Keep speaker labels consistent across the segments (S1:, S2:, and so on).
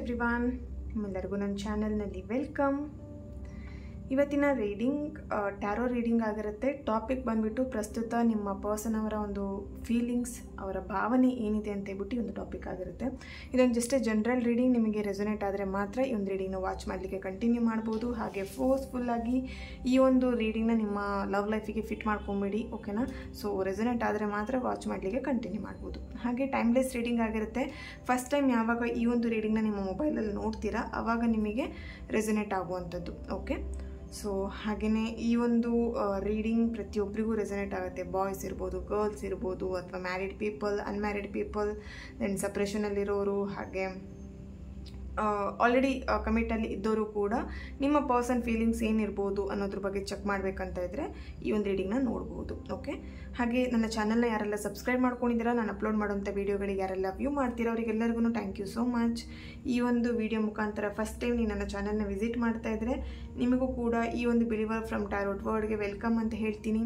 S1: Everyone, ನಿಮ್ಮೆಲ್ಲರಿಗೂ ನನ್ನ ಚಾನಲ್ನಲ್ಲಿ ವೆಲ್ಕಮ್. ಇವತ್ತಿನ ರೀಡಿಂಗ್ ಟ್ಯಾರೋ ರೀಡಿಂಗ್ ಆಗಿರುತ್ತೆ. ಟಾಪಿಕ್ ಬಂದುಬಿಟ್ಟು ಪ್ರಸ್ತುತ ನಿಮ್ಮ ಪರ್ಸನ್ ಅವರ ಒಂದು ಫೀಲಿಂಗ್ಸ್, ಅವರ ಭಾವನೆ ಏನಿದೆ ಅಂತ ಹೇಳ್ಬಿಟ್ಟು ಒಂದು ಟಾಪಿಕ್ ಆಗಿರುತ್ತೆ. ಇದೊಂದು ಜಸ್ಟ್ ಜನರಲ್ ರೀಡಿಂಗ್. ನಿಮಗೆ ರೆಸೊನೇಟ್ ಆದರೆ ಮಾತ್ರ ಈ ಒಂದು ರೀಡಿಂಗ್ನ ವಾಚ್ ಮಾಡಲಿಕ್ಕೆ ಕಂಟಿನ್ಯೂ ಮಾಡ್ಬೋದು. ಹಾಗೆ ಫೋರ್ಸ್ಫುಲ್ಲಾಗಿ ಈ ಒಂದು ರೀಡಿಂಗ್ನ ನಿಮ್ಮ ಲವ್ ಲೈಫಿಗೆ ಫಿಟ್ ಮಾಡ್ಕೊಂಬಿಡಿ, ಓಕೆನಾ? ಸೊ ರೆಸೊನೇಟ್ ಆದರೆ ಮಾತ್ರ ವಾಚ್ ಮಾಡಲಿಕ್ಕೆ ಕಂಟಿನ್ಯೂ ಮಾಡ್ಬೋದು. ಹಾಗೆ ಟೈಮ್ಲೆಸ್ ರೀಡಿಂಗ್ ಆಗಿರುತ್ತೆ. ಫಸ್ಟ್ ಟೈಮ್ ಯಾವಾಗ ಈ ಒಂದು ರೀಡಿಂಗ್ನ ನಿಮ್ಮ ಮೊಬೈಲಲ್ಲಿ ನೋಡ್ತೀರಾ ಆವಾಗ ನಿಮಗೆ ರೆಸೊನೇಟ್ ಆಗುವಂಥದ್ದು, ಓಕೆ? ಸೊ ಹಾಗೆಯೇ ಈ ಒಂದು ರೀಡಿಂಗ್ ಪ್ರತಿಯೊಬ್ಬರಿಗೂ ರೆಸೊನೇಟ್ ಆಗುತ್ತೆ. ಬಾಯ್ಸ್ ಇರ್ಬೋದು, ಗರ್ಲ್ಸ್ ಇರ್ಬೋದು, ಅಥವಾ married people, unmarried people, then ಸಪ್ರೆಷನಲ್ಲಿರೋರು, ಹಾಗೆ ಆಲ್ರೆಡಿ ಕಮಿಟಲ್ಲಿ ಇದ್ದವರು ಕೂಡ ನಿಮ್ಮ ಪರ್ಸನ್ ಫೀಲಿಂಗ್ಸ್ ಏನಿರ್ಬೋದು ಅನ್ನೋದ್ರ ಬಗ್ಗೆ ಚೆಕ್ ಮಾಡಬೇಕಂತ ಇದ್ದರೆ ಈ ಒಂದು ರೀಡಿಂಗ್ನ ನೋಡ್ಬೋದು, ಓಕೆ? ಹಾಗೆ ನನ್ನ ಚಾನಲ್ನ ಯಾರೆಲ್ಲ ಸಬ್ಸ್ಕ್ರೈಬ್ ಮಾಡ್ಕೊಂಡಿದ್ದೀರಾ, ನಾನು ಅಪ್ಲೋಡ್ ಮಾಡೋಂಥ ವೀಡಿಯೋಗಳಿಗೆ ಯಾರೆಲ್ಲ ವ್ಯೂ ಮಾಡ್ತೀರಾ ಅವರಿಗೆಲ್ಲರಿಗೂ ಥ್ಯಾಂಕ್ ಯು ಸೋ ಮಚ್. ಈ ಒಂದು ವಿಡಿಯೋ ಮುಖಾಂತರ ಫಸ್ಟ್ ಟೈಮ್ ನೀವು ನನ್ನ ಚಾನಲ್ನ ವಿಸಿಟ್ ಮಾಡ್ತಾ ಇದ್ದರೆ ನಿಮಗೂ ಕೂಡ ಈ ಒಂದು ಬಿಲಿವರ್ ಫ್ರಮ್ ಟ್ಯಾರೋಟ್ ವರ್ಡ್ಗೆ ವೆಲ್ಕಮ್ ಅಂತ ಹೇಳ್ತೀನಿ.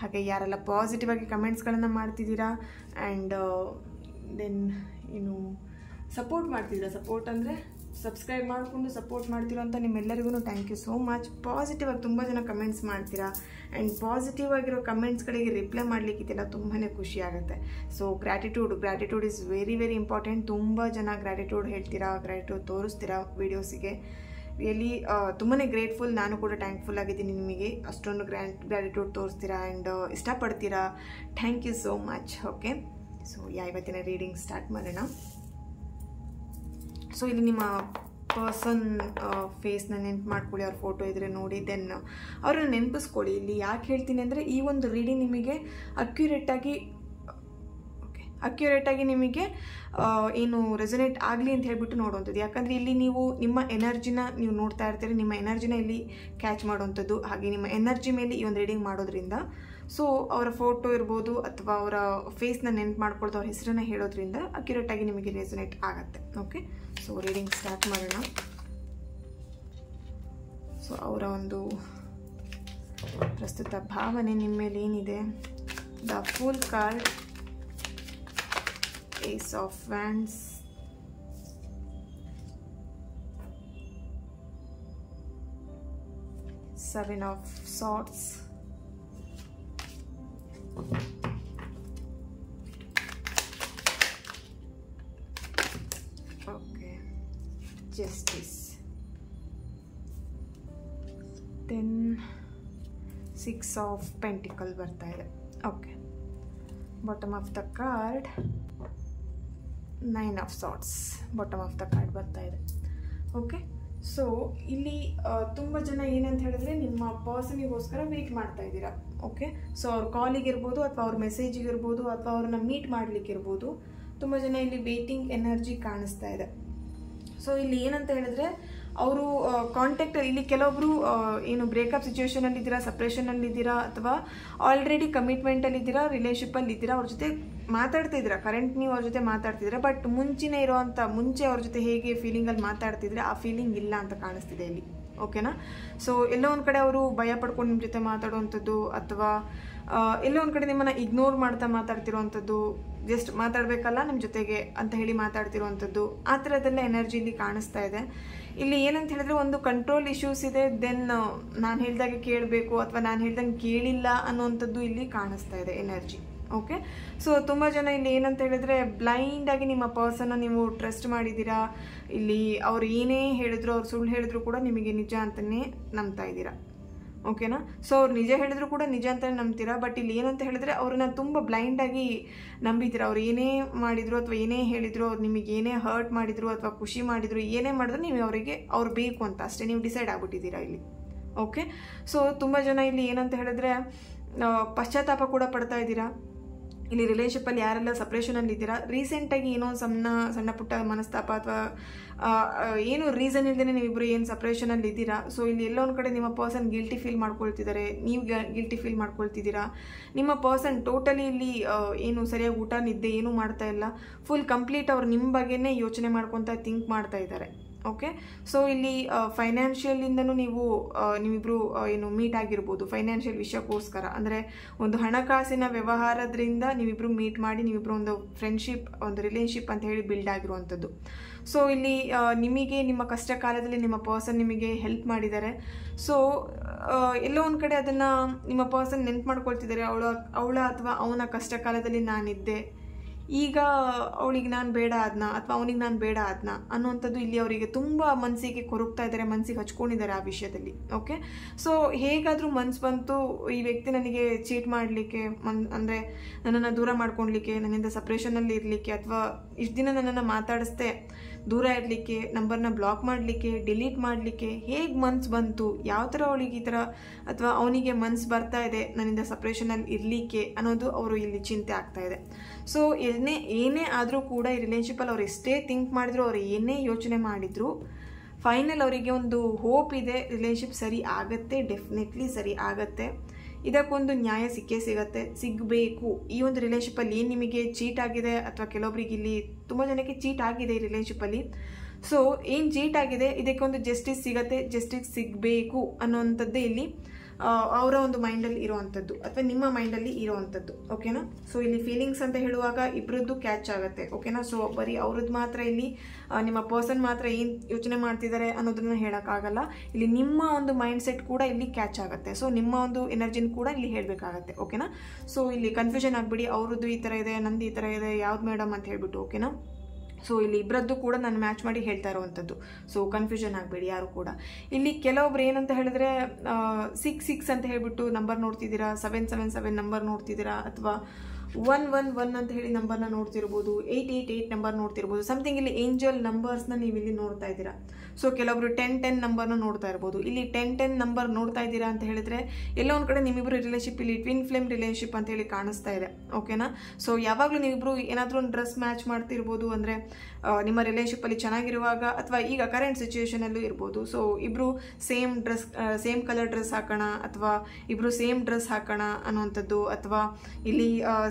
S1: ಹಾಗೆ ಯಾರೆಲ್ಲ ಪಾಸಿಟಿವ್ ಆಗಿ ಕಮೆಂಟ್ಸ್ಗಳನ್ನು ಮಾಡ್ತಿದ್ದೀರಾ ಆ್ಯಂಡ್ ದೆನ್ ಇನ್ನು ಸಪೋರ್ಟ್ ಮಾಡ್ತಿದ್ದೀರಾ, ಸಪೋರ್ಟ್ ಅಂದರೆ ಸಬ್ಸ್ಕ್ರೈಬ್ ಮಾಡಿಕೊಂಡು ಸಪೋರ್ಟ್ ಮಾಡ್ತೀರಾ ಅಂತ ನಿಮ್ಮೆಲ್ಲರಿಗೂ thank you so much. Positive ಆಗಿ ತುಂಬ ಜನ ಕಮೆಂಟ್ಸ್ ಮಾಡ್ತೀರಾ ಆ್ಯಂಡ್ ಪಾಸಿಟಿವ್ ಆಗಿರೋ ಕಮೆಂಟ್ಸ್ಗಳಿಗೆ ರಿಪ್ಲೈ ಮಾಡಲಿಕ್ಕಿದೆಲ್ಲ ತುಂಬಾ ಖುಷಿ ಆಗುತ್ತೆ. So gratitude is very very important. ತುಂಬ ಜನ ಗ್ರ್ಯಾಟಿಟ್ಯೂಡ್ ಹೇಳ್ತೀರಾ, ಗ್ರ್ಯಾಟಿಟ್ಯೂಡ್ ತೋರಿಸ್ತೀರಾ ವೀಡಿಯೋಸಿಗೆ. ರಿಯಲಿ ತುಂಬಾ ಗ್ರೇಟ್ಫುಲ್. ನಾನು ಕೂಡ ಥ್ಯಾಂಕ್ಫುಲ್ ಆಗಿದ್ದೀನಿ ನಿಮಗೆ. ಅಷ್ಟೊಂದು ಗ್ರ್ಯಾಟಿಟ್ಯೂಡ್ ತೋರಿಸ್ತೀರಾ ಆ್ಯಂಡ್ ಇಷ್ಟಪಡ್ತೀರಾ. Thank you so much, okay? So ಇವತ್ತಿನ ರೀಡಿಂಗ್ ಸ್ಟಾರ್ಟ್ ಮಾಡೋಣ. ಸೊ ಇಲ್ಲಿ ನಿಮ್ಮ ಪರ್ಸನ್ ಫೇಸ್ನ ನೆನ್ಪು ಮಾಡ್ಕೊಳ್ಳಿ, ಅವ್ರ ಫೋಟೋ ಇದ್ದರೆ ನೋಡಿ, ದೆನ್ ಅವ್ರನ್ನ ನೆನಪಿಸ್ಕೊಳ್ಳಿ. ಇಲ್ಲಿ ಯಾಕೆ ಹೇಳ್ತೀನಿ ಅಂದರೆ ಈ ಒಂದು ರೀಡಿಂಗ್ ನಿಮಗೆ ಅಕ್ಯುರೇಟಾಗಿ ನಿಮಗೆ ಏನು ರೆಸೊನೇಟ್ ಆಗಲಿ ಅಂತ ಹೇಳ್ಬಿಟ್ಟು ನೋಡುವಂಥದ್ದು. ಯಾಕಂದರೆ ಇಲ್ಲಿ ನೀವು ನಿಮ್ಮ ಎನರ್ಜಿನ ನೀವು ನೋಡ್ತಾ ಇರ್ತೀರಿ, ನಿಮ್ಮ ಎನರ್ಜಿನ ಇಲ್ಲಿ ಕ್ಯಾಚ್ ಮಾಡುವಂಥದ್ದು. ಹಾಗೆ ನಿಮ್ಮ ಎನರ್ಜಿ ಮೇಲೆ ಈ ಒಂದು ರೀಡಿಂಗ್ ಮಾಡೋದ್ರಿಂದ ಸೊ ಅವರ ಫೋಟೋ ಇರ್ಬೋದು ಅಥವಾ ಅವರ ಫೇಸ್ನ ನೆನ್ಪು ಮಾಡ್ಕೊಳ್ಳೋದು, ಅವ್ರ ಹೆಸರನ್ನ ಹೇಳೋದ್ರಿಂದ ಅಕ್ಯುರೇಟಾಗಿ ನಿಮಗೆ ರೆಸೊನೇಟ್ ಆಗುತ್ತೆ, ಓಕೆ? ಸೊ ರೀಡಿಂಗ್ ಸ್ಟಾರ್ಟ್ ಮಾಡೋಣ. ಸೊ ಅವರ ಒಂದು ಪ್ರಸ್ತುತ ಭಾವನೆ ನಿಮ್ಮ ಮೇಲೆ ಏನಿದೆ. The full card, ace of wands, seven of swords, okay, justice, then 6 of Pentacles ಬರ್ತಾ ಇದೆ, okay? Bottom of the card 9 of Swords, bottom of the card ಬರ್ತಾ ಇದೆ, ಓಕೆ? ಸೊ ಇಲ್ಲಿ ತುಂಬ ಜನ ಏನಂತ ಹೇಳಿದ್ರೆ ನಿಮ್ಮ ಪರ್ಸನಿಗೋಸ್ಕರ ವೆಯ್ಟ್ ಮಾಡ್ತಾ ಇದ್ದೀರಾ, ಓಕೆ? ಸೊ ಅವ್ರ ಕಾಲಿಗಿರ್ಬೋದು ಅಥವಾ ಅವ್ರ ಮೆಸೇಜಿಗಿರ್ಬೋದು ಅಥವಾ ಅವ್ರನ್ನ ಮೀಟ್ ಮಾಡಲಿಕ್ಕಿರ್ಬೋದು. ತುಂಬ ಜನ ಇಲ್ಲಿ ವೇಟಿಂಗ್ ಎನರ್ಜಿ ಕಾಣಿಸ್ತಾ ಇದೆ. ಸೊ ಇಲ್ಲಿ ಏನಂತ ಹೇಳಿದ್ರೆ ಅವರು ಕಾಂಟ್ಯಾಕ್ಟ್, ಇಲ್ಲಿ ಕೆಲವೊಬ್ರು ಏನು ಬ್ರೇಕಪ್ ಸಿಚುವೇಶನಲ್ಲಿದ್ದೀರಾ, ಸಪ್ರೇಷನಲ್ಲಿದ್ದೀರಾ, ಅಥವಾ ಆಲ್ರೆಡಿ ಕಮಿಟ್ಮೆಂಟಲ್ಲಿದ್ದೀರಾ, ರಿಲೇಶನ್ಶಿಪ್ಪಲ್ಲಿದ್ದೀರಾ, ಅವ್ರ ಜೊತೆ ಮಾತಾಡ್ತಾ ಇದ್ದೀರಾ. ಕರೆಂಟ್ ನೀವು ಅವ್ರ ಜೊತೆ ಮಾತಾಡ್ತಿದ್ದೀರಾ, ಬಟ್ ಮುಂಚೆ ಅವ್ರ ಜೊತೆ ಹೇಗೆ ಫೀಲಿಂಗಲ್ಲಿ ಮಾತಾಡ್ತಿದ್ರೆ ಆ ಫೀಲಿಂಗ್ ಇಲ್ಲ ಅಂತ ಕಾಣಿಸ್ತಿದೆ ಇಲ್ಲಿ, ಓಕೆನಾ? ಸೊ ಎಲ್ಲೋ ಒಂದು ಕಡೆ ಅವರು ಭಯ ಪಡ್ಕೊಂಡು ನಿಮ್ಮ ಜೊತೆ ಮಾತಾಡುವಂಥದ್ದು ಅಥವಾ ಎಲ್ಲೋ ಒಂದು ಕಡೆ ನಿಮ್ಮನ್ನು ಇಗ್ನೋರ್ ಮಾಡ್ತಾ ಮಾತಾಡ್ತಿರೋವಂಥದ್ದು, ಜಸ್ಟ್ ಮಾತಾಡಬೇಕಲ್ಲ ನಿಮ್ಮ ಜೊತೆಗೆ ಅಂತ ಹೇಳಿ ಮಾತಾಡ್ತಿರೋವಂಥದ್ದು, ಆ ಥರದ್ದೆಲ್ಲ ಎನರ್ಜಿ ಇಲ್ಲಿ ಕಾಣಿಸ್ತಾ ಇದೆ. ಇಲ್ಲಿ ಏನಂತ ಹೇಳಿದ್ರೆ ಒಂದು ಕಂಟ್ರೋಲ್ ಇಶ್ಯೂಸ್ ಇದೆ. ದೆನ್ ನಾನು ಹೇಳ್ದಾಗೆ ಕೇಳಬೇಕು ಅಥವಾ ನಾನು ಹೇಳ್ದಂಗೆ ಕೇಳಿಲ್ಲ ಅನ್ನೋವಂಥದ್ದು ಇಲ್ಲಿ ಕಾಣಿಸ್ತಾ ಇದೆ ಎನರ್ಜಿ, ಓಕೆ? ಸೊ ತುಂಬ ಜನ ಇಲ್ಲಿ ಏನಂತ ಹೇಳಿದ್ರೆ ಬ್ಲೈಂಡಾಗಿ ನಿಮ್ಮ ಪರ್ಸನ್ನ ನೀವು ಟ್ರಸ್ಟ್ ಮಾಡಿದ್ದೀರಾ. ಇಲ್ಲಿ ಅವ್ರು ಏನೇ ಹೇಳಿದ್ರು, ಅವ್ರು ಸುಳ್ಳು ಹೇಳಿದ್ರು ಕೂಡ ನಿಮಗೆ ನಿಜ ಅಂತಲೇ ನಂಬ್ತಾ ಇದ್ದೀರಾ, ಓಕೆನಾ? ಸೊ ಅವ್ರು ನಿಜ ಹೇಳಿದ್ರು ಕೂಡ ನಿಜ ಅಂತಲೇ ನಂಬ್ತೀರಾ. ಬಟ್ ಇಲ್ಲಿ ಏನಂತ ಹೇಳಿದ್ರೆ ಅವ್ರನ್ನ ತುಂಬ ಬ್ಲೈಂಡಾಗಿ ನಂಬಿದ್ದೀರಾ. ಅವ್ರು ಏನೇ ಮಾಡಿದ್ರು ಅಥವಾ ಏನೇ ಹೇಳಿದ್ರು, ಅವ್ರು ನಿಮಗೆ ಏನೇ ಹರ್ಟ್ ಮಾಡಿದ್ರು ಅಥವಾ ಖುಷಿ ಮಾಡಿದ್ರು, ಏನೇ ಮಾಡಿದ್ರು ನೀವು ಅವರಿಗೆ ಅವ್ರು ಬೇಕು ಅಂತ ಅಷ್ಟೇ ನೀವು ಡಿಸೈಡ್ ಆಗ್ಬಿಟ್ಟಿದ್ದೀರಾ ಇಲ್ಲಿ, ಓಕೆ? ಸೊ ತುಂಬ ಜನ ಇಲ್ಲಿ ಏನಂತ ಹೇಳಿದ್ರೆ ಪಶ್ಚಾತ್ತಾಪ ಕೂಡ ಪಡ್ತಾ ಇದ್ದೀರಾ. ಇಲ್ಲಿ ರಿಲೇಶನ್ಶಿಪ್ಪಲ್ಲಿ ಯಾರೆಲ್ಲ ಸಪ್ರೇಷನಲ್ಲಿ ಇದ್ದೀರಾ, ರೀಸೆಂಟಾಗಿ ಏನೋ ಸಣ್ಣ ಪುಟ್ಟ ಮನಸ್ತಾಪ ಅಥವಾ ಏನು ರೀಸನ್ ಇಲ್ಲದೇ ನೀವಿಬ್ಬರು ಏನು ಸಪ್ರೇಷನಲ್ಲಿ ಇದ್ದೀರಾ. ಸೊ ಇಲ್ಲಿ ಎಲ್ಲೋ ಒಂದು ಕಡೆ ನಿಮ್ಮ ಪರ್ಸನ್ ಗಿಲ್ಟಿ ಫೀಲ್ ಮಾಡ್ಕೊಳ್ತಿದ್ದಾರೆ, ನೀವು ಗಿಲ್ಟಿ ಫೀಲ್ ಮಾಡ್ಕೊಳ್ತಿದ್ದೀರಾ. ನಿಮ್ಮ ಪರ್ಸನ್ ಟೋಟಲಿ ಇಲ್ಲಿ ಏನು ಸರಿಯಾಗಿ ಊಟ ನಿದ್ದೆ ಏನೂ ಮಾಡ್ತಾ ಇಲ್ಲ, ಫುಲ್ ಕಂಪ್ಲೀಟ್ ಅವ್ರು ನಿಮ್ಮ ಬಗ್ಗೆನೇ ಯೋಚನೆ ಮಾಡ್ಕೊತ ಥಿಂಕ್ ಮಾಡ್ತಾ ಇದ್ದಾರೆ, ಓಕೆ. ಸೊ ಇಲ್ಲಿ ಫೈನಾನ್ಷಿಯಲಿಂದನೂ ನೀವಿಬ್ರು ಏನು ಮೀಟ್ ಆಗಿರ್ಬೋದು, ಫೈನಾನ್ಷಿಯಲ್ ವಿಷಯಕ್ಕೋಸ್ಕರ, ಅಂದರೆ ಒಂದು ಹಣಕಾಸಿನ ವ್ಯವಹಾರದಿಂದ ನೀವಿಬ್ರು ಮೀಟ್ ಮಾಡಿ ನೀವಿಬ್ರು ಒಂದು ಫ್ರೆಂಡ್ಶಿಪ್, ಒಂದು ರಿಲೇಶನ್ಶಿಪ್ ಅಂತ ಹೇಳಿ ಬಿಲ್ಡ್ ಆಗಿರುವಂಥದ್ದು. ಸೊ ಇಲ್ಲಿ ನಿಮಗೆ ನಿಮ್ಮ ಕಷ್ಟ ಕಾಲದಲ್ಲಿ ನಿಮ್ಮ ಪರ್ಸನ್ ನಿಮಗೆ ಹೆಲ್ಪ್ ಮಾಡಿದ್ದಾರೆ. ಸೊ ಎಲ್ಲೋ ಒಂದು ಕಡೆ ಅದನ್ನು ನಿಮ್ಮ ಪರ್ಸನ್ ನೆನ್ಪು ಮಾಡ್ಕೊಳ್ತಿದ್ದಾರೆ. ಅವಳ ಅಥವಾ ಅವನ ಕಷ್ಟ ಕಾಲದಲ್ಲಿ ನಾನಿದ್ದೆ, ಈಗ ಅವಳಿಗೆ ನಾನು ಬೇಡ ಆದ್ನ ಅಥವಾ ಅವನಿಗೆ ನಾನು ಬೇಡ ಆದ್ನ ಅನ್ನುವಂಥದ್ದು ಇಲ್ಲಿ ಅವರಿಗೆ ತುಂಬ ಮನಸ್ಸಿಗೆ ಕೊರಗ್ತಾ ಇದ್ದಾರೆ, ಮನಸ್ಸಿಗೆ ಹಚ್ಕೊಂಡಿದ್ದಾರೆ ಆ ವಿಷಯದಲ್ಲಿ. ಓಕೆ. ಸೊ ಹೇಗಾದರೂ ಮನ್ಸು ಬಂತು ಈ ವ್ಯಕ್ತಿ ನನಗೆ ಚೀಟ್ ಮಾಡಲಿಕ್ಕೆ, ಅಂದರೆ ನನ್ನನ್ನು ದೂರ ಮಾಡ್ಕೊಳ್ಲಿಕ್ಕೆ, ನನ್ನಿಂದ ಸಪ್ರೇಷನಲ್ಲಿ ಇರಲಿಕ್ಕೆ, ಅಥವಾ ಇಷ್ಟು ದಿನ ನನ್ನನ್ನು ಮಾತಾಡಿಸ್ದೆ ದೂರ ಇರಲಿಕ್ಕೆ, ನಂಬರ್ನ ಬ್ಲಾಕ್ ಮಾಡಲಿಕ್ಕೆ, ಡಿಲೀಟ್ ಮಾಡಲಿಕ್ಕೆ ಹೇಗೆ ಮನ್ಸು ಬಂತು, ಯಾವ ಥರ ಅವಳಿಗೆ ಈ ಥರ ಅಥವಾ ಅವನಿಗೆ ಮನ್ಸು ಬರ್ತಾ ಇದೆ ನನ್ನಿಂದ ಸಪ್ರೇಷನಲ್ಲಿ ಇರಲಿಕ್ಕೆ ಅನ್ನೋದು ಅವರು ಇಲ್ಲಿ ಚಿಂತೆ ಆಗ್ತಾ ಇದೆ. ಸೊ ಏನೇ ಆದರೂ ಕೂಡ ಈ ರಿಲೇಶನ್ಶಿಪ್ಪಲ್ಲಿ ಅವ್ರು ಎಷ್ಟೇ ಥಿಂಕ್ ಮಾಡಿದ್ರು, ಅವ್ರು ಏನೇ ಯೋಚನೆ ಮಾಡಿದ್ರು, ಫೈನಲ್ ಅವರಿಗೆ ಒಂದು ಹೋಪ್ ಇದೆ, ರಿಲೇಶನ್ಶಿಪ್ ಸರಿ ಆಗತ್ತೆ, ಡೆಫಿನೆಟ್ಲಿ ಸರಿ ಆಗತ್ತೆ, ಇದಕ್ಕೊಂದು ನ್ಯಾಯ ಸಿಗಬೇಕು. ಈ ಒಂದು ರಿಲೇಶನ್ಶಿಪ್ಪಲ್ಲಿ ಏನು ನಿಮಗೆ ಚೀಟ್ ಆಗಿದೆ ಅಥವಾ ಕೆಲವೊಬ್ರಿಗೆ ಇಲ್ಲಿ ತುಂಬ ಜನಕ್ಕೆ ಚೀಟ್ ಆಗಿದೆ ಈ ರಿಲೇಶನ್ಶಿಪ್ಪಲ್ಲಿ. ಸೊ ಏನು ಚೀಟ್ ಆಗಿದೆ ಇದಕ್ಕೊಂದು ಜಸ್ಟಿಸ್ ಸಿಗಬೇಕು ಅನ್ನೋವಂಥದ್ದು ಇಲ್ಲಿ ಅವರ ಒಂದು ಮೈಂಡಲ್ಲಿ ಇರೋವಂಥದ್ದು ಅಥವಾ ನಿಮ್ಮ ಮೈಂಡಲ್ಲಿ ಇರೋವಂಥದ್ದು. ಓಕೆನಾ. ಸೊ ಇಲ್ಲಿ ಫೀಲಿಂಗ್ಸ್ ಅಂತ ಹೇಳುವಾಗ ಇಬ್ಬರದ್ದು ಕ್ಯಾಚ್ ಆಗುತ್ತೆ. ಓಕೆನಾ. ಸೊ ಬರೀ ಅವ್ರದ್ದು ಮಾತ್ರ ಇಲ್ಲಿ ನಿಮ್ಮ ಪರ್ಸನ್ ಮಾತ್ರ ಏನು ಯೋಚನೆ ಮಾಡ್ತಿದ್ದಾರೆ ಅನ್ನೋದನ್ನ ಹೇಳೋಕ್ಕಾಗಲ್ಲ. ಇಲ್ಲಿ ನಿಮ್ಮ ಒಂದು ಮೈಂಡ್ ಸೆಟ್ ಕೂಡ ಇಲ್ಲಿ ಕ್ಯಾಚ್ ಆಗುತ್ತೆ. ಸೊ ನಿಮ್ಮ ಒಂದು ಎನರ್ಜಿನ ಕೂಡ ಇಲ್ಲಿ ಹೇಳಬೇಕಾಗತ್ತೆ. ಓಕೆನಾ. ಸೊ ಇಲ್ಲಿ ಕನ್ಫ್ಯೂಷನ್ ಆಗಿಬಿಡಿ, ಅವ್ರದ್ದು ಈ ಥರ ಇದೆ, ನಂದು ಈ ಥರ ಇದೆ, ಯಾವ್ದು ಮೇಡಮ್ ಅಂತ ಹೇಳ್ಬಿಟ್ಟು. ಓಕೆನಾ. ಸೊ ಇಲ್ಲಿ ಇಬ್ಬರದ್ದು ಕೂಡ ನಾನು ಮ್ಯಾಚ್ ಮಾಡಿ ಹೇಳ್ತಾ ಇರುವಂಥದ್ದು. ಸೊ ಕನ್ಫ್ಯೂಷನ್ ಆಗಬೇಡಿ ಯಾರು ಕೂಡ. ಇಲ್ಲಿ ಕೆಲವೊಬ್ರು ಏನಂತ ಹೇಳಿದ್ರೆ 66 ಅಂತ ಹೇಳ್ಬಿಟ್ಟು ನಂಬರ್ ನೋಡ್ತಿದ್ದೀರಾ, 777 ನಂಬರ್ ನೋಡ್ತಿದ್ದೀರಾ, ಅಥವಾ 111 ಅಂತ ಹೇಳಿ ನಂಬರ್ನ ನೋಡ್ತಿರ್ಬೋದು, 888 ನಂಬರ್ ನೋಡ್ತಿರ್ಬೋದು. ಸಮಥಿಂಗ್ ಇಲ್ಲಿ ಏಂಜಲ್ ನಂಬರ್ಸ್ನ ನೀವು ಇಲ್ಲಿ ನೋಡ್ತಾ ಇದ್ದೀರಾ. ಸೊ ಕೆಲವೊಬ್ರು 1010 ನಂಬರ್ನ ನೋಡ್ತಾ ಇರ್ಬೋದು. ಇಲ್ಲಿ 1010 ನಂಬರ್ ನೋಡ್ತಾ ಇದ್ದೀರಾ ಅಂತ ಹೇಳಿದ್ರೆ ಎಲ್ಲೋ ಒಂದು ಕಡೆ ನಿಮ್ಮಿಬ್ರು ರಿಲೇಶನ್ಶಿಪ್ ಇಲ್ಲಿ ಟ್ವಿನ್ ಫ್ಲೇಮ್ ರಿಲೇಶನ್ಶಿಪ್ ಅಂತ ಹೇಳಿ ಕಾಣಿಸ್ತಾ ಇದೆ. ಓಕೆನಾ. ಸೊ ಯಾವಾಗಲೂ ನೀವಿಬ್ರು ಏನಾದರೂ ಒಂದು ಡ್ರೆಸ್ ಮ್ಯಾಚ್ ಮಾಡ್ತಿರ್ಬೋದು, ಅಂದರೆ ನಿಮ್ಮ ರಿಲೇಶನ್ಶಿಪ್ಪಲ್ಲಿ ಚೆನ್ನಾಗಿರುವಾಗ ಅಥವಾ ಈಗ ಕರೆಂಟ್ ಸಿಚುವೇಶನಲ್ಲೂ ಇರ್ಬೋದು. ಸೊ ಇಬ್ಬರು ಸೇಮ್ ಕಲರ್ ಡ್ರೆಸ್ ಹಾಕೋಣ, ಅಥವಾ ಇಬ್ಬರು ಸೇಮ್ ಡ್ರೆಸ್ ಹಾಕೋಣ ಅನ್ನುವಂಥದ್ದು, ಅಥವಾ ಇಲ್ಲಿ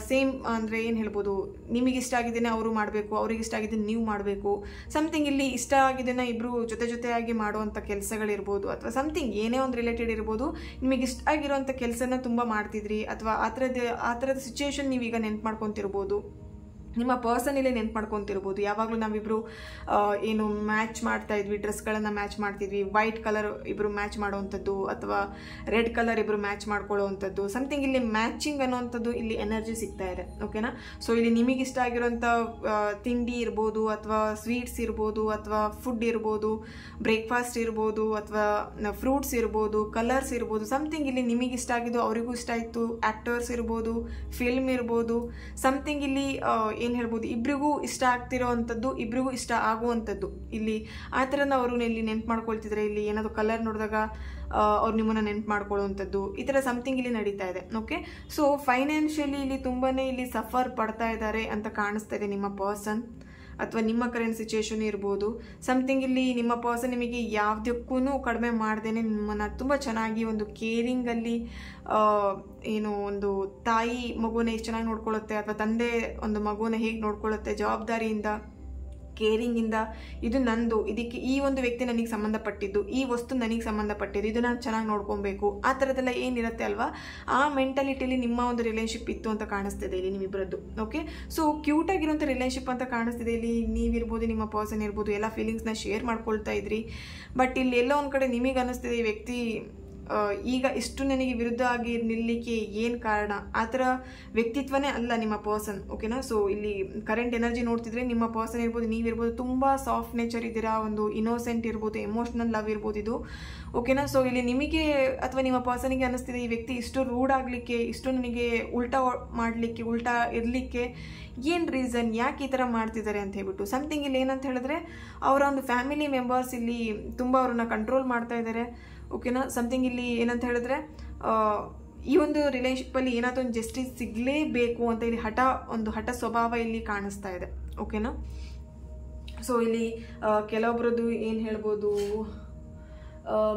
S1: ಸೇಮ್ ಅಂದರೆ ಏನು ಹೇಳ್ಬೋದು, ನಿಮಗೆ ಇಷ್ಟ ಆಗಿದ್ದೇನೆ ಅವರು ಮಾಡಬೇಕು, ಅವ್ರಿಗೆ ಇಷ್ಟ ಆಗಿದ್ದೇನೆ ನೀವು ಮಾಡಬೇಕು, ಸಮಥಿಂಗ್ ಇಲ್ಲಿ ಇಷ್ಟ ಆಗಿದ್ದೇನೆ ಇಬ್ಬರು ಜೊತೆಯಾಗಿ ಮಾಡುವಂಥ ಕೆಲಸಗಳಿರ್ಬೋದು, ಅಥವಾ ಸಮಥಿಂಗ್ ಏನೇ ಒಂದು ರಿಲೇಟೆಡ್ ಇರ್ಬೋದು. ನಿಮಗೆ ಇಷ್ಟ ಆಗಿರುವಂಥ ಕೆಲಸನ ತುಂಬ ಮಾಡ್ತಿದ್ರಿ, ಅಥವಾ ಆ ಥರದ ಸಿಚುವೇಶನ್ ನೀವೀಗ ನೆನ್ಪು ಮಾಡ್ಕೊತಿರ್ಬೋದು, ನಿಮ್ಮ ಪರ್ಸನ್ ಇಲ್ಲಿ ನೆನ್ಪು ಮಾಡ್ಕೊತಿರ್ಬೋದು. ಯಾವಾಗಲೂ ನಾವಿಬ್ರು ಏನು ಮ್ಯಾಚ್ ಮಾಡ್ತಾ ಇದ್ವಿ, ಡ್ರೆಸ್ಗಳನ್ನು ಮ್ಯಾಚ್ ಮಾಡ್ತಿದ್ವಿ, ವೈಟ್ ಕಲರ್ ಇಬ್ಬರು ಮ್ಯಾಚ್ ಮಾಡುವಂಥದ್ದು, ಅಥವಾ ರೆಡ್ ಕಲರ್ ಇಬ್ಬರು ಮ್ಯಾಚ್ ಮಾಡ್ಕೊಳ್ಳೋವಂಥದ್ದು, ಸಮಥಿಂಗ್ ಇಲ್ಲಿ ಮ್ಯಾಚಿಂಗ್ ಅನ್ನೋವಂಥದ್ದು ಇಲ್ಲಿ ಎನರ್ಜಿ ಸಿಗ್ತಾ ಇದೆ. ಓಕೆನಾ. ಸೊ ಇಲ್ಲಿ ನಿಮಗಿಷ್ಟ ಆಗಿರೋಂಥ ತಿಂಡಿ ಇರ್ಬೋದು, ಅಥವಾ ಸ್ವೀಟ್ಸ್ ಇರ್ಬೋದು, ಅಥವಾ ಫುಡ್ ಇರ್ಬೋದು, ಬ್ರೇಕ್ಫಾಸ್ಟ್ ಇರ್ಬೋದು, ಅಥವಾ ಫ್ರೂಟ್ಸ್ ಇರ್ಬೋದು, ಕಲರ್ಸ್ ಇರ್ಬೋದು, ಸಮಥಿಂಗ್ ಇಲ್ಲಿ ನಿಮಗಿಷ್ಟ ಆಗಿದ್ದು ಅವರಿಗೂ ಇಷ್ಟ ಆಯಿತು, ಆ್ಯಕ್ಟರ್ಸ್ ಇರ್ಬೋದು, ಫಿಲ್ಮ್ ಇರ್ಬೋದು, ಸಮಥಿಂಗ್ ಇಲ್ಲಿ ಏನು ಹೇಳ್ಬೋದು, ಇಬ್ಬರಿಗೂ ಇಷ್ಟ ಆಗ್ತಿರೋ ಅಂಥದ್ದು, ಇಬ್ಬರಿಗೂ ಇಷ್ಟ ಆಗುವಂಥದ್ದು. ಇಲ್ಲಿ ಆ ಥರನ ಅವರು ಇಲ್ಲಿ ನೆನ್ಪು ಮಾಡ್ಕೊಳ್ತಿದ್ರೆ, ಇಲ್ಲಿ ಏನಾದರೂ ಕಲರ್ ನೋಡಿದಾಗ ಅವ್ರು ನಿಮ್ಮನ್ನು ನೆನ್ಪು ಮಾಡ್ಕೊಳ್ಳುವಂಥದ್ದು, ಈ ಥರ ಸಮಥಿಂಗ್ ಇಲ್ಲಿ ನಡೀತಾ ಇದೆ. ಓಕೆ. ಸೊ ಫೈನಾನ್ಷಿಯಲಿ ಇಲ್ಲಿ ತುಂಬಾ ಇಲ್ಲಿ ಸಫರ್ ಪಡ್ತಾ ಇದ್ದಾರೆ ಅಂತ ಕಾಣಿಸ್ತಾ ಇದೆ ನಿಮ್ಮ ಪರ್ಸನ್, ಅಥವಾ ನಿಮ್ಮ ಕರೆಂಟ್ ಸಿಚುವೇಶನ್ ಇರ್ಬೋದು. ಸಮಥಿಂಗ್ ಇಲ್ಲಿ ನಿಮ್ಮ ಪರ್ಸನ್ ನಿಮಗೆ ಯಾವುದಕ್ಕೂ ಕಡಿಮೆ ಮಾಡ್ದೇನೆ ನಿಮ್ಮನ್ನು ತುಂಬ ಚೆನ್ನಾಗಿ ಒಂದು ಕೇರಿಂಗಲ್ಲಿ, ಏನು ಒಂದು ತಾಯಿ ಮಗುನ ಎಷ್ಟು ಚೆನ್ನಾಗಿ ನೋಡ್ಕೊಳ್ಳುತ್ತೆ, ಅಥವಾ ತಂದೆ ಒಂದು ಮಗುನ ಹೇಗೆ ನೋಡ್ಕೊಳ್ಳುತ್ತೆ, ಜವಾಬ್ದಾರಿಯಿಂದ, ಕೇರಿಂಗಿಂದ, ಇದು ನಂದು, ಇದಕ್ಕೆ ಈ ಒಂದು ವ್ಯಕ್ತಿ ನನಗೆ ಸಂಬಂಧಪಟ್ಟಿದ್ದು, ಈ ವಸ್ತು ನನಗೆ ಸಂಬಂಧಪಟ್ಟಿದ್ದು, ಇದು ನಾನು ಚೆನ್ನಾಗಿ ನೋಡ್ಕೊಬೇಕು, ಆ ಥರದ್ದೆಲ್ಲ ಏನಿರುತ್ತೆ ಅಲ್ವಾ, ಆ ಮೆಂಟಾಲಿಟಿಯಲ್ಲಿ ನಿಮ್ಮ ಒಂದು ರಿಲೇಶನ್ಶಿಪ್ ಇತ್ತು ಅಂತ ಕಾಣಿಸ್ತಿದೆ ಇಲ್ಲಿ ನಿಮ್ಮಿಬ್ಬರದ್ದು. ಓಕೆ. ಸೊ ಕ್ಯೂಟಾಗಿರೋಂಥ ರಿಲೇಶನ್ಶಿಪ್ ಅಂತ ಕಾಣಿಸ್ತಿದೆ. ಇಲ್ಲಿ ನೀವಿರ್ಬೋದು, ನಿಮ್ಮ ಪರ್ಸನ್ ಇರ್ಬೋದು, ಎಲ್ಲ ಫೀಲಿಂಗ್ಸ್ನ ಶೇರ್ ಮಾಡ್ಕೊಳ್ತಾ ಇದ್ರಿ. ಬಟ್ ಇಲ್ಲಿ ಎಲ್ಲೋ ಒಂದು ಕಡೆ ನಿಮಗೆ ಅನ್ನಿಸ್ತಿದೆ ಈ ವ್ಯಕ್ತಿ ಈಗ ಇಷ್ಟು ನನಗೆ ವಿರುದ್ಧ ಆಗಿ ನಿಲ್ಲಲಿಕ್ಕೆ ಏನು ಕಾರಣ, ಆ ಥರ ವ್ಯಕ್ತಿತ್ವನೇ ಅಲ್ಲ ನಿಮ್ಮ ಪರ್ಸನ್. ಓಕೆನಾ. ಸೊ ಇಲ್ಲಿ ಕರೆಂಟ್ ಎನರ್ಜಿ ನೋಡ್ತಿದ್ರೆ ನಿಮ್ಮ ಪರ್ಸನ್ ಇರ್ಬೋದು, ನೀವಿರ್ಬೋದು, ತುಂಬ ಸಾಫ್ಟ್ ನೇಚರ್ ಇದ್ದೀರಾ, ಒಂದು ಇನ್ನೋಸೆಂಟ್ ಇರ್ಬೋದು, ಎಮೋಷ್ನಲ್ ಲವ್ ಇರ್ಬೋದು ಇದು. ಓಕೆನಾ. ಸೊ ಇಲ್ಲಿ ನಿಮಗೆ ಅಥವಾ ನಿಮ್ಮ ಪರ್ಸನಿಗೆ ಅನ್ನಿಸ್ತಿದೆ ಈ ವ್ಯಕ್ತಿ ಇಷ್ಟು ರೂಡ್ ಆಗಲಿಕ್ಕೆ, ಇಷ್ಟು ನನಗೆ ಉಲ್ಟಾ ಮಾಡಲಿಕ್ಕೆ, ಉಲ್ಟಾ ಇರಲಿಕ್ಕೆ ಏನು ರೀಸನ್, ಯಾಕೆ ಈ ಥರ ಮಾಡ್ತಿದ್ದಾರೆ ಅಂತ ಹೇಳ್ಬಿಟ್ಟು. ಸಮಥಿಂಗ್ ಇಲ್ಲಿ ಏನಂತ ಹೇಳಿದ್ರೆ ಅವರ ಒಂದು ಫ್ಯಾಮಿಲಿ ಮೆಂಬರ್ಸ್ ಇಲ್ಲಿ ತುಂಬ ಅವ್ರನ್ನ ಕಂಟ್ರೋಲ್ ಮಾಡ್ತಾ ಇದ್ದಾರೆ. ಓಕೆನಾ. ಸಮಥಿಂಗ್ ಇಲ್ಲಿ ಏನಂತ ಹೇಳಿದ್ರೆ ಈ ಒಂದು ರಿಲೇಶನ್ಶಿಪ್ಪಲ್ಲಿ ಏನಾದರೂ ಒಂದು ಜಸ್ಟಿಸ್ ಸಿಗಲೇಬೇಕು ಅಂತ ಇಲ್ಲಿ ಹಠ ಸ್ವಭಾವ ಇಲ್ಲಿ ಕಾಣಿಸ್ತಾ ಇದೆ. ಓಕೆನಾ. ಸೊ ಇಲ್ಲಿ ಕೆಲವೊಬ್ಬರದ್ದು ಏನು ಹೇಳ್ಬೋದು,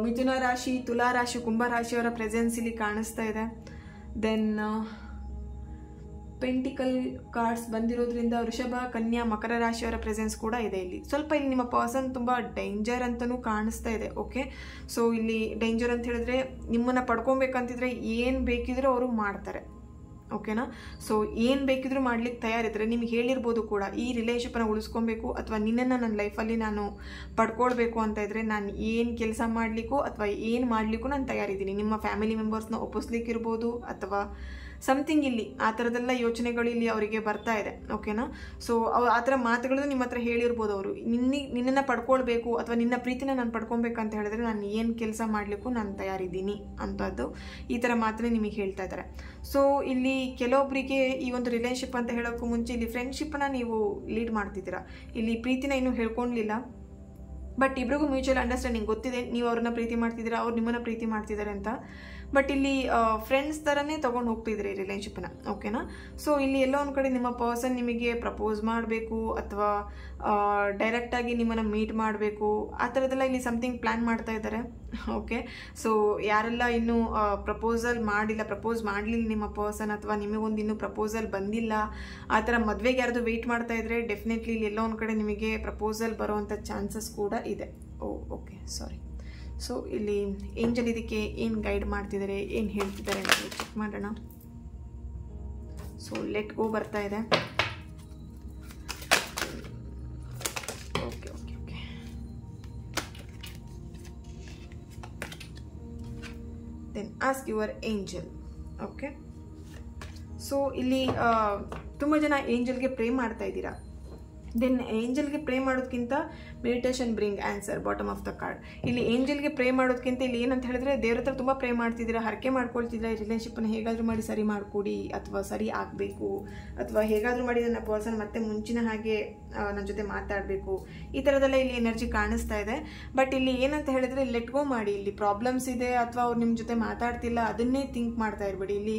S1: ಮಿಥುನ ರಾಶಿ, ತುಲಾ ರಾಶಿ, ಕುಂಭ ರಾಶಿಯವರ ಪ್ರೆಸೆನ್ಸ್ ಇಲ್ಲಿ ಕಾಣಿಸ್ತಾ ಇದೆ. ದೆನ್ ಪೆಂಟಿಕಲ್ ಕಾರ್ಡ್ಸ್ ಬಂದಿರೋದ್ರಿಂದ ವೃಷಭ, ಕನ್ಯಾ, ಮಕರ ರಾಶಿಯವರ ಪ್ರೆಸೆನ್ಸ್ ಕೂಡ ಇದೆ ಇಲ್ಲಿ. ಸ್ವಲ್ಪ ಇಲ್ಲಿ ನಿಮ್ಮ ಪರ್ಸನ್ ತುಂಬ ಡೇಂಜರ್ ಅಂತಲೂ ಕಾಣಿಸ್ತಾ ಇದೆ. ಓಕೆ, ಸೊ ಇಲ್ಲಿ ಡೇಂಜರ್ ಅಂತ ಹೇಳಿದ್ರೆ ನಿಮ್ಮನ್ನು ಪಡ್ಕೊಬೇಕಂತಿದ್ರೆ ಏನು ಬೇಕಿದ್ರೂ ಅವರು ಮಾಡ್ತಾರೆ. ಓಕೆನಾ, ಸೊ ಏನು ಬೇಕಿದ್ರೂ ಮಾಡ್ಲಿಕ್ಕೆ ತಯಾರಿದ್ರೆ ನಿಮ್ಗೆ ಹೇಳಿರ್ಬೋದು ಕೂಡ, ಈ ರಿಲೇಷನ್ಶಿಪ್ಪನ್ನು ಉಳಿಸ್ಕೊಬೇಕು ಅಥವಾ ನಿನ್ನನ್ನು ನನ್ನ ಲೈಫಲ್ಲಿ ನಾನು ಪಡ್ಕೊಳ್ಬೇಕು ಅಂತ ಇದ್ರೆ ನಾನು ಏನು ಕೆಲಸ ಮಾಡಲಿಕ್ಕೂ ಅಥವಾ ಏನು ಮಾಡಲಿಕ್ಕೂ ನಾನು ತಯಾರಿದ್ದೀನಿ. ನಿಮ್ಮ ಫ್ಯಾಮಿಲಿ ಮೆಂಬರ್ಸ್ನ ಒಪ್ಪಿಸ್ಲಿಕ್ಕಿರ್ಬೋದು ಅಥವಾ ಸಮಥಿಂಗ್ ಇಲ್ಲಿ ಆ ಥರದ್ದೆಲ್ಲ ಯೋಚನೆಗಳು ಇಲ್ಲಿ ಅವರಿಗೆ ಬರ್ತಾ ಇದೆ. ಓಕೆನಾ, ಸೊ ಆ ಥರ ಮಾತುಗಳು ನಿಮ್ಮ ಹತ್ರ ಹೇಳಿರ್ಬೋದು. ಅವರು ನಿನ್ನನ್ನು ಪಡ್ಕೊಳ್ಬೇಕು ಅಥವಾ ನಿನ್ನ ಪ್ರೀತಿನ ನಾನು ಪಡ್ಕೊಬೇಕಂತ ಹೇಳಿದ್ರೆ ನಾನು ಏನು ಕೆಲಸ ಮಾಡಲಿಕ್ಕೂ ನಾನು ತಯಾರಿದ್ದೀನಿ ಅಂಥದ್ದು ಈ ಥರ ಮಾತನ್ನೇ ನಿಮಗೆ ಹೇಳ್ತಾ ಇದ್ದಾರೆ. ಸೊ ಇಲ್ಲಿ ಕೆಲವೊಬ್ಬರಿಗೆ ಈ ಒಂದು ರಿಲೇಷನ್ಶಿಪ್ ಅಂತ ಹೇಳೋಕ್ಕೂ ಮುಂಚೆ ಇಲ್ಲಿ ಫ್ರೆಂಡ್ಶಿಪ್ಪನ್ನ ನೀವು ಲೀಡ್ ಮಾಡ್ತಿದ್ದೀರಾ. ಇಲ್ಲಿ ಪ್ರೀತಿನ ಇನ್ನೂ ಹೇಳ್ಕೊಂಡಿಲ್ಲ, ಬಟ್ ಇಬ್ರಿಗೂ ಮ್ಯೂಚುವಲ್ ಅಂಡರ್ಸ್ಟ್ಯಾಂಡಿಂಗ್ ಗೊತ್ತಿದೆ, ನೀವು ಅವ್ರನ್ನ ಪ್ರೀತಿ ಮಾಡ್ತಿದ್ದೀರಾ, ಅವ್ರು ನಿಮ್ಮನ್ನ ಪ್ರೀತಿ ಮಾಡ್ತಿದ್ದಾರೆ ಅಂತ. ಬಟ್ ಇಲ್ಲಿ ಫ್ರೆಂಡ್ಸ್ ಥರನೇ ತೊಗೊಂಡು ಹೋಗ್ತಿದ್ರಿ ರಿಲೇಷನ್ಶಿಪ್ನ. ಓಕೆನಾ, ಸೊ ಇಲ್ಲಿ ಎಲ್ಲೋ ಒಂದು ಕಡೆ ನಿಮ್ಮ ಪರ್ಸನ್ ನಿಮಗೆ ಪ್ರಪೋಸ್ ಮಾಡಬೇಕು ಅಥವಾ ಡೈರೆಕ್ಟಾಗಿ ನಿಮ್ಮನ್ನು ಮೀಟ್ ಮಾಡಬೇಕು ಆ ಥರದ್ದೆಲ್ಲ ಇಲ್ಲಿ ಸಮಥಿಂಗ್ ಪ್ಲ್ಯಾನ್ ಮಾಡ್ತಾ ಇದ್ದಾರೆ. ಓಕೆ, ಸೊ ಯಾರೆಲ್ಲ ಇನ್ನೂ ಪ್ರಪೋಸ್ ಮಾಡಲಿಲ್ಲ ನಿಮ್ಮ ಪರ್ಸನ್ ಅಥವಾ ನಿಮಗೊಂದು ಇನ್ನೂ ಪ್ರಪೋಸಲ್ ಬಂದಿಲ್ಲ, ಆ ಥರ ಮದುವೆಗೆ ಯಾರ್ದು ವೆಯ್ಟ್ ಮಾಡ್ತಾ ಇದ್ರೆ ಡೆಫಿನೆಟ್ಲಿ ಇಲ್ಲಿ ಎಲ್ಲೋ ಒಂದು ಕಡೆ ನಿಮಗೆ ಪ್ರಪೋಸಲ್ ಬರೋವಂಥ ಚಾನ್ಸಸ್ ಕೂಡ ಇದೆ. ಓಕೆ, ಸಾರಿ. ಸೊ ಇಲ್ಲಿ ಏಂಜಲ್ ಇದಕ್ಕೆ ಏನು ಗೈಡ್ ಮಾಡ್ತಿದ್ದಾರೆ, ಏನು ಹೇಳ್ತಿದ್ದಾರೆ ಅಂತ ಚೆಕ್ ಮಾಡೋಣ. ಸೊ ಲೆಟ್ ಗೋ ಬರ್ತಾ ಇದೆ. Okay okay okay then ask your angel. Okay, so ಇಲ್ಲಿ ತುಂಬ ಜನ ಏಂಜಲ್ಗೆ ಪ್ರೇ ಮಾಡ್ತಾ ಇದ್ದೀರಾ. ದೆನ್ ಏಂಜಲ್ಗೆ ಪ್ರೇ ಮಾಡೋದಕ್ಕಿಂತ meditation bring answer, bottom of the card. ಇಲ್ಲಿ ಏಂಜಲ್ಗೆ ಪ್ರೇ ಮಾಡೋದಕ್ಕಿಂತ ಇಲ್ಲಿ ಏನಂತ ಹೇಳಿದ್ರೆ ದೇವ್ರ ಹತ್ರ ತುಂಬ ಪ್ರೇ ಮಾಡ್ತಿದ್ದೀರಾ, ಹರಕೆ ಮಾಡ್ಕೊಳ್ತಿದ್ದೀರಾ, ಈ ರಿಲೇಷನ್ಶಿಪ್ಪನ್ನು ಹೇಗಾದರೂ ಮಾಡಿ ಸರಿ ಮಾಡಿಕೊಡಿ ಅಥವಾ ಸರಿ ಆಗಬೇಕು ಅಥವಾ ಹೇಗಾದರೂ ಮಾಡಿ ನನ್ನ ಪರ್ಸನ್ ಮತ್ತೆ ಮುಂಚಿನ ಹಾಗೆ ನನ್ನ ಜೊತೆ ಮಾತಾಡಬೇಕು, ಈ ಥರದೆಲ್ಲ ಇಲ್ಲಿ ಎನರ್ಜಿ ಕಾಣಿಸ್ತಾ ಇದೆ. ಬಟ್ ಇಲ್ಲಿ ಏನಂತ ಹೇಳಿದ್ರೆ ಲೆಟ್ ಗೋ ಮಾಡಿ. ಇಲ್ಲಿ ಪ್ರಾಬ್ಲಮ್ಸ್ ಇದೆ ಅಥವಾ ಅವ್ರು ನಿಮ್ಮ ಜೊತೆ ಮಾತಾಡ್ತಿಲ್ಲ ಅದನ್ನೇ ಥಿಂಕ್ ಮಾಡ್ತಾ ಇರಬೇಡಿ. ಇಲ್ಲಿ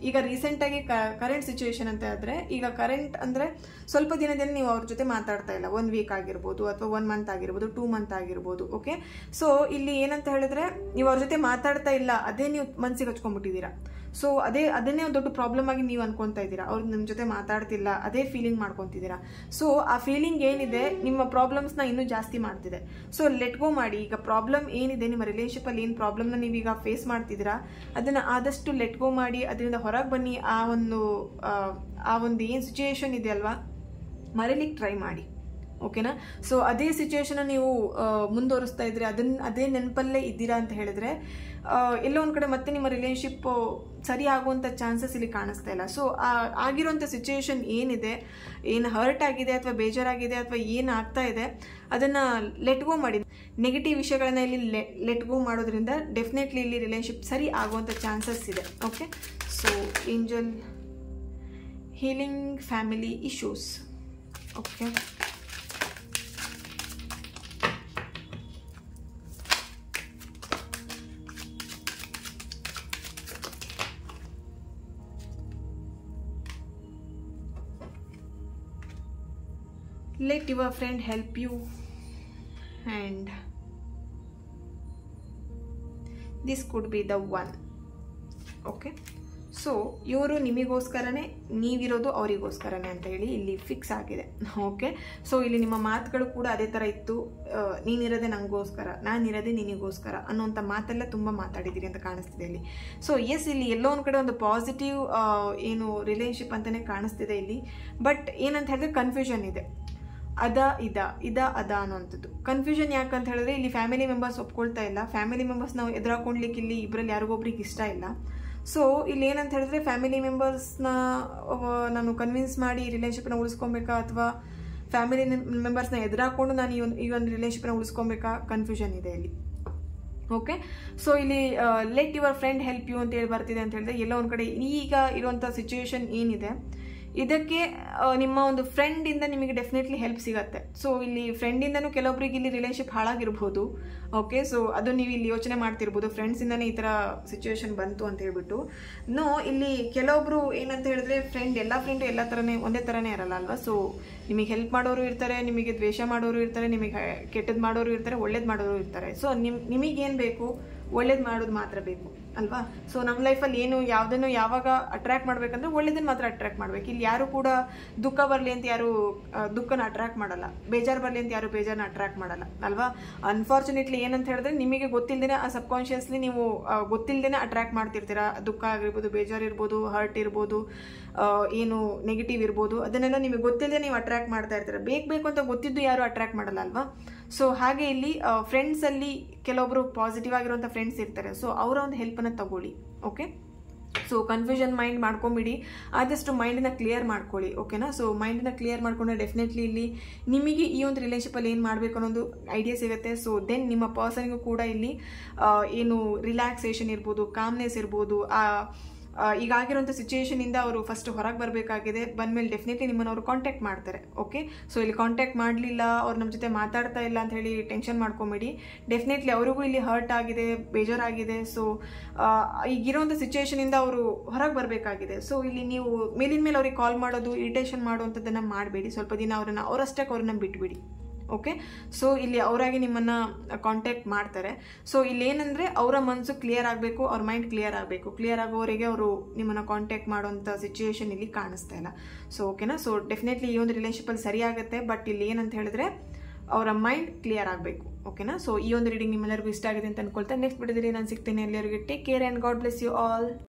S1: ಈಗ ರೀಸೆಂಟಾಗಿ ಕರೆಂಟ್ ಸಿಚುವೇಶನ್ ಅಂತ ಆದರೆ, ಈಗ ಕರೆಂಟ್ ಅಂದರೆ ಸ್ವಲ್ಪ ದಿನದಲ್ಲಿ ನೀವು ಅವ್ರ ಜೊತೆ ಮಾತಾಡ್ತಾ ಇಲ್ಲ, 1 ವೀಕ್ ಆಗಿರ್ಬೋದು ಅಥವಾ 1 ಮಂತ್ ಆಗಿರ್ಬೋದು, 2 ಮಂತ್ ಆಗಿರ್ಬೋದು. ಓಕೆ, ಸೊ ಇಲ್ಲಿ ಏನಂತ ಹೇಳಿದ್ರೆ ನೀವು ಅವ್ರ ಜೊತೆ ಮಾತಾಡ್ತಾ ಇಲ್ಲ, ಅದೇ ನೀವು ಮನಸ್ಸಿಗೆ ಹಚ್ಕೊಂಡ್ಬಿಟ್ಟಿದ್ದೀರಾ. ಸೊ ಅದನ್ನೇ ಒಂದು ದೊಡ್ಡ ಪ್ರಾಬ್ಲಮ್ ಆಗಿ ನೀವು ಅನ್ಕೊತಾ ಇದ್ದೀರಾ. ಅವ್ರು ನಿಮ್ಮ ಜೊತೆ ಮಾತಾಡ್ತಿಲ್ಲ, ಅದೇ ಫೀಲಿಂಗ್ ಮಾಡ್ಕೊತಿದ್ದೀರಾ. ಸೊ ಆ ಫೀಲಿಂಗ್ ಏನಿದೆ ನಿಮ್ಮ ಪ್ರಾಬ್ಲಮ್ಸ್ನ ಇನ್ನೂ ಜಾಸ್ತಿ ಮಾಡ್ತಿದೆ. ಸೊ ಲೆಟ್ ಗೋ ಮಾಡಿ. ಈಗ ಪ್ರಾಬ್ಲಮ್ ಏನಿದೆ ನಿಮ್ಮ ರಿಲೇಷನ್ಶಿಪ್ಪಲ್ಲಿ, ಏನು ಪ್ರಾಬ್ಲಮ್ನ ನೀವೀಗ ಫೇಸ್ ಮಾಡ್ತಿದ್ದೀರಾ ಅದನ್ನು ಆದಷ್ಟು ಲೆಟ್ ಗೋ ಮಾಡಿ, ಅದರಿಂದ ಹೊರಗೆ ಬನ್ನಿ. ಆ ಒಂದು ಏನು ಸಿಚುಯೇಷನ್ ಇದೆ ಅಲ್ವಾ, ಮರೀಲಿಕ್ಕೆ ಟ್ರೈ ಮಾಡಿ. ಓಕೆನಾ, ಸೊ ಅದೇ ಸಿಚುಯೇಷನ್ ನೀವು ಮುಂದುವರಿಸ್ತಾ ಇದ್ರೆ ಅದೇ ನೆನಪಲ್ಲೇ ಇದ್ದೀರಾ ಅಂತ ಹೇಳಿದ್ರೆ ಎಲ್ಲೋ ಒಂದು ಕಡೆ ಮತ್ತೆ ನಿಮ್ಮ ರಿಲೇಷನ್ಶಿಪ್ ಸರಿ ಆಗುವಂಥ ಚಾನ್ಸಸ್ ಇಲ್ಲಿ ಕಾಣಿಸ್ತಾ ಇಲ್ಲ. ಸೊ ಆಗಿರುವಂಥ ಸಿಚುಯೇಷನ್ ಏನಿದೆ, ಏನು ಹರ್ಟ್ ಆಗಿದೆ ಅಥವಾ ಬೇಜಾರಾಗಿದೆ ಅಥವಾ ಏನು ಆಗ್ತಾ ಇದೆ ಅದನ್ನು ಲೆಟ್ ಗೋ ಮಾಡಿ. ನೆಗೆಟಿವ್ ವಿಷಯಗಳನ್ನ ಇಲ್ಲಿ ಲೆಟ್ ಗೋ ಮಾಡೋದ್ರಿಂದ ಡೆಫಿನೆಟ್ಲಿ ಇಲ್ಲಿ ರಿಲೇಷನ್ಶಿಪ್ ಸರಿ ಆಗುವಂಥ ಚಾನ್ಸಸ್ ಇದೆ. Okay, so angel healing family issues. Okay, let your friend help you and this could be the one. Okay, so ಇವರು ನಿಮಗೋಸ್ಕರನೇ, ನೀವಿರೋದು ಅವರಿಗೋಸ್ಕರನೇ ಅಂತ ಹೇಳಿ ಇಲ್ಲಿ ಫಿಕ್ಸ್ ಆಗಿದೆ. ಓಕೆ, ಸೊ ಇಲ್ಲಿ ನಿಮ್ಮ ಮಾತುಗಳು ಕೂಡ ಅದೇ ಥರ ಇತ್ತು. ನೀನಿರೋದೇ ನನಗೋಸ್ಕರ, ನಾನಿರೋದೇ ನಿನಗೋಸ್ಕರ ಅನ್ನೋಂಥ ಮಾತೆಲ್ಲ ತುಂಬ ಮಾತಾಡಿದ್ದೀರಿ ಅಂತ ಕಾಣಿಸ್ತಿದೆ ಇಲ್ಲಿ. ಸೊ ಎಸ್, ಇಲ್ಲಿ ಎಲ್ಲೋ ಒಂದು ಕಡೆ ಒಂದು ಪಾಸಿಟಿವ್ ಏನು ರಿಲೇಷನ್ಶಿಪ್ ಅಂತಲೇ ಕಾಣಿಸ್ತಿದೆ ಇಲ್ಲಿ. ಬಟ್ ಏನಂತ ಹೇಳಿದ್ರೆ ಕನ್ಫ್ಯೂಷನ್ ಇದೆ. ಅದ ಅನ್ನೋಂಥದ್ದು ಕನ್ಫ್ಯೂಷನ್. ಯಾಕಂತ ಹೇಳಿದ್ರೆ ಇಲ್ಲಿ ಫ್ಯಾಮಿಲಿ ಮೆಂಬರ್ಸ್ ಒಪ್ಕೊಳ್ತಾ ಇಲ್ಲ. ಫ್ಯಾಮಿಲಿ ಮೆಂಬರ್ಸ್ ನಾವು ಎದುರಾಕೊಂಡ್ಲಿಕ್ಕೆ ಇಲ್ಲಿ ಇಬ್ಬರಲ್ಲಿ ಯಾರಿಗೊಬ್ರಿಗೆ ಇಷ್ಟ ಇಲ್ಲ. ಸೊ ಇಲ್ಲಿ ಏನಂತ ಹೇಳಿದ್ರೆ ಫ್ಯಾಮಿಲಿ ಮೆಂಬರ್ಸ್ನ ನಾನು ಕನ್ವಿನ್ಸ್ ಮಾಡಿ ರಿಲೇಷನ್ಶಿಪ್ನ ಉಳಿಸ್ಕೊಬೇಕಾ ಅಥವಾ ಫ್ಯಾಮಿಲಿ ಮೆಂಬರ್ಸ್ನ ಎದುರಾಕೊಂಡು ನಾನು ಈ ಒಂದು ರಿಲೇಷನ್ಶಿಪ್ನ ಉಳಿಸ್ಕೊಬೇಕಾ, ಕನ್ಫ್ಯೂಷನ್ ಇದೆ ಇಲ್ಲಿ. ಓಕೆ, ಸೊ ಇಲ್ಲಿ let your friend help you ಅಂತ ಹೇಳಿ ಬರ್ತಿದೆ ಅಂತ ಹೇಳಿದ್ರೆ ಎಲ್ಲೋ ಒಂದು ಕಡೆ ಈಗ ಇರುವಂಥ ಸಿಚುವೇಶನ್ ಏನಿದೆ ಇದಕ್ಕೆ ನಿಮ್ಮ ಒಂದು ಫ್ರೆಂಡಿಂದ ನಿಮಗೆ ಡೆಫಿನೆಟ್ಲಿ ಹೆಲ್ಪ್ ಸಿಗುತ್ತೆ. ಸೊ ಇಲ್ಲಿ ಫ್ರೆಂಡಿಂದನೂ ಕೆಲವೊಬ್ರಿಗೆ ಇಲ್ಲಿ ರಿಲೇಷನ್ಶಿಪ್ ಹಾಳಾಗಿರ್ಬೋದು. ಓಕೆ, ಸೊ ಅದು ನೀವು ಇಲ್ಲಿ ಯೋಚನೆ ಮಾಡ್ತಿರ್ಬೋದು, ಫ್ರೆಂಡ್ಸಿಂದನೇ ಈ ಥರ ಸಿಚುವೇಶನ್ ಬಂತು ಅಂತ ಹೇಳ್ಬಿಟ್ಟು. ಇಲ್ಲಿ ಕೆಲವೊಬ್ರು ಏನಂತ ಹೇಳಿದ್ರೆ ಎಲ್ಲ ಫ್ರೆಂಡು ಎಲ್ಲ ಥರನೇ ಒಂದೇ ಥರನೇ ಇರಲ್ಲ ಅಲ್ವಾ. ಸೊ ನಿಮಗೆ ಹೆಲ್ಪ್ ಮಾಡೋರು ಇರ್ತಾರೆ, ನಿಮಗೆ ದ್ವೇಷ ಮಾಡೋರು ಇರ್ತಾರೆ, ನಿಮಗೆ ಕೆಟ್ಟದ್ದು ಮಾಡೋರು ಇರ್ತಾರೆ, ಒಳ್ಳೇದು ಮಾಡೋರು ಇರ್ತಾರೆ. ಸೊ ನಿಮಗೇನು ಬೇಕು, ಒಳ್ಳೇದು ಮಾಡೋದು ಮಾತ್ರ ಬೇಕು. ಅಲ್ವಾ. ಸೊ ನಮ್ಮ ಲೈಫಲ್ಲಿ ಏನು ಯಾವುದನ್ನು ಯಾವಾಗ ಅಟ್ರ್ಯಾಕ್ಟ್ ಮಾಡಬೇಕಂದ್ರೆ ಒಳ್ಳೇದನ್ನು ಮಾತ್ರ ಅಟ್ರ್ಯಾಕ್ಟ್ ಮಾಡಬೇಕು. ಇಲ್ಲಿ ಯಾರು ಕೂಡ ದುಃಖ ಬರಲಿ ಅಂತ ಯಾರು ದುಃಖನ ಅಟ್ರ್ಯಾಕ್ಟ್ ಮಾಡಲ್ಲ, ಬೇಜಾರು ಬರಲಿ ಅಂತ ಯಾರು ಬೇಜಾರನ್ನ ಅಟ್ರ್ಯಾಕ್ಟ್ ಮಾಡಲ್ಲ ಅಲ್ವಾ. ಅನ್ಫಾರ್ಚುನೇಟ್ಲಿ ಏನಂತ ಹೇಳಿದ್ರೆ ನಿಮಗೆ ಗೊತ್ತಿಲ್ಲದೇ ಆ ಸಬ್ಕಾನ್ಷಿಯಸ್ಲಿ ನೀವು ಗೊತ್ತಿಲ್ಲದೇ ಅಟ್ರ್ಯಾಕ್ಟ್ ಮಾಡ್ತಿರ್ತೀರಾ. ದುಃಖ ಆಗಿರ್ಬೋದು, ಬೇಜಾರು ಇರ್ಬೋದು, ಹರ್ಟ್ ಇರ್ಬೋದು, ಏನು ನೆಗೆಟಿವ್ ಇರ್ಬೋದು, ಅದನ್ನೆಲ್ಲ ನಿಮಗೆ ಗೊತ್ತಿಲ್ಲದೆ ನೀವು ಅಟ್ರ್ಯಾಕ್ಟ್ ಮಾಡ್ತಾ ಇರ್ತೀರ. ಬೇಕು ಅಂತ ಗೊತ್ತಿದ್ದು ಯಾರು ಅಟ್ರ್ಯಾಕ್ಟ್ ಮಾಡಲ್ಲ ಅಲ್ವಾ. ಸೊ ಹಾಗೆ ಇಲ್ಲಿ ಫ್ರೆಂಡ್ಸಲ್ಲಿ ಕೆಲವೊಬ್ರು ಪಾಸಿಟಿವ್ ಆಗಿರುವಂಥ ಫ್ರೆಂಡ್ಸ್ ಇರ್ತಾರೆ. ಸೊ ಅವರ ಒಂದು ಹೆಲ್ಪನ್ನು ತಗೊಳ್ಳಿ. ಓಕೆ, ಸೊ ಕನ್ಫ್ಯೂಷನ್ ಮೈಂಡ್ ಮಾಡ್ಕೊಂಬಿಡಿ, ಆದಷ್ಟು ಮೈಂಡನ್ನ ಕ್ಲಿಯರ್ ಮಾಡ್ಕೊಳ್ಳಿ. ಓಕೆನಾ. ಸೊ ಮೈಂಡನ್ನ ಕ್ಲಿಯರ್ ಮಾಡ್ಕೊಂಡ್ರೆ ಡೆಫಿನೆಟ್ಲಿ ಇಲ್ಲಿ ನಿಮಗೆ ಈ ಒಂದು ರಿಲೇಷನ್ಶಿಪ್ಪಲ್ಲಿ ಏನು ಮಾಡಬೇಕು ಅನ್ನೋದು ಐಡಿಯಾ ಸಿಗುತ್ತೆ. ಸೊ ದೆನ್ ನಿಮ್ಮ ಪರ್ಸನ್ಗೂ ಕೂಡ ಇಲ್ಲಿ ಏನು ರಿಲ್ಯಾಕ್ಸೇಷನ್ ಇರ್ಬೋದು, ಕಾಮ್ನೆಸ್ ಇರ್ಬೋದು, ಈಗಾಗಿರುವಂಥ ಸಿಚುಯೇಷನಿಂದ ಅವರು ಫಸ್ಟ್ ಹೊರಗೆ ಬರಬೇಕಾಗಿದೆ. ಬಂದಮೇಲೆ ಡೆಫಿನೆಟ್ಲಿ ನಿಮ್ಮನ್ನು ಅವರು ಕಾಂಟ್ಯಾಕ್ಟ್ ಮಾಡ್ತಾರೆ. ಓಕೆ, ಸೊ ಇಲ್ಲಿ ಕಾಂಟ್ಯಾಕ್ಟ್ ಮಾಡಲಿಲ್ಲ, ಅವ್ರು ನಮ್ಮ ಜೊತೆ ಮಾತಾಡ್ತಾ ಇಲ್ಲ ಅಂತ ಹೇಳಿ ಟೆನ್ಷನ್ ಮಾಡ್ಕೊಂಬೇಡಿ. ಡೆಫಿನೆಟ್ಲಿ ಅವರಿಗೂ ಇಲ್ಲಿ ಹರ್ಟ್ ಆಗಿದೆ, ಬೇಜಾರಾಗಿದೆ. ಸೊ ಈಗಿರೋಂಥ ಸಿಚುಯೇಷನಿಂದ ಅವರು ಹೊರಗೆ ಬರಬೇಕಾಗಿದೆ. ಸೊ ಇಲ್ಲಿ ನೀವು ಮೇಲಿನ ಮೇಲೆ ಅವ್ರಿಗೆ ಕಾಲ್ ಮಾಡೋದು, ಇರಿಟೇಷನ್ ಮಾಡುವಂಥದ್ದನ್ನು ಮಾಡಬೇಡಿ. ಸ್ವಲ್ಪ ದಿನ ಅವರಷ್ಟಕ್ಕೆ ಅವ್ರನ್ನ ಬಿಟ್ಬಿಡಿ. ಓಕೆ, ಸೊ ಇಲ್ಲಿ ಅವರಾಗಿ ನಿಮ್ಮನ್ನು ಕಾಂಟ್ಯಾಕ್ಟ್ ಮಾಡ್ತಾರೆ. ಸೊ ಇಲ್ಲಿ ಏನಂದರೆ ಅವರ ಮನಸ್ಸು ಕ್ಲಿಯರ್ ಆಗಬೇಕು, ಅವ್ರ ಮೈಂಡ್ ಕ್ಲಿಯರ್ ಆಗಬೇಕು. ಕ್ಲಿಯರ್ ಆಗೋವರೆಗೆ ಅವರು ನಿಮ್ಮನ್ನು ಕಾಂಟ್ಯಾಕ್ಟ್ ಮಾಡೋಂಥ ಸಿಚುಯೇಷನ್ ಇಲ್ಲಿ ಕಾಣಿಸ್ತಾ ಇಲ್ಲ. ಸೊ ಓಕೆನಾ. ಸೊ ಡೆಫಿನೆಟ್ಲಿ ಈ ಒಂದು ರಿಲೇಷನ್ಶಿಪ್ಪಲ್ಲಿ ಸರಿಯಾಗುತ್ತೆ. ಬಟ್ ಇಲ್ಲಿ ಏನಂತ ಹೇಳಿದ್ರೆ ಅವರ ಮೈಂಡ್ ಕ್ಲಿಯರ್ ಆಗಬೇಕು. ಓಕೆನಾ. ಸೊ ಈ ಒಂದು ರೀಡಿಂಗ್ ನಿಮ್ಮೆಲ್ಲರಿಗೂ ಇಷ್ಟ ಆಗಿದೆ ಅಂತ ಅನ್ಕೊಳ್ತಾ ನೆಕ್ಸ್ಟ್ ಬಿಡಿದ್ರೆ ನಾನು ಸಿಗ್ತೇನೆ. ಎಲ್ಲರಿಗೂ take care and God bless you all.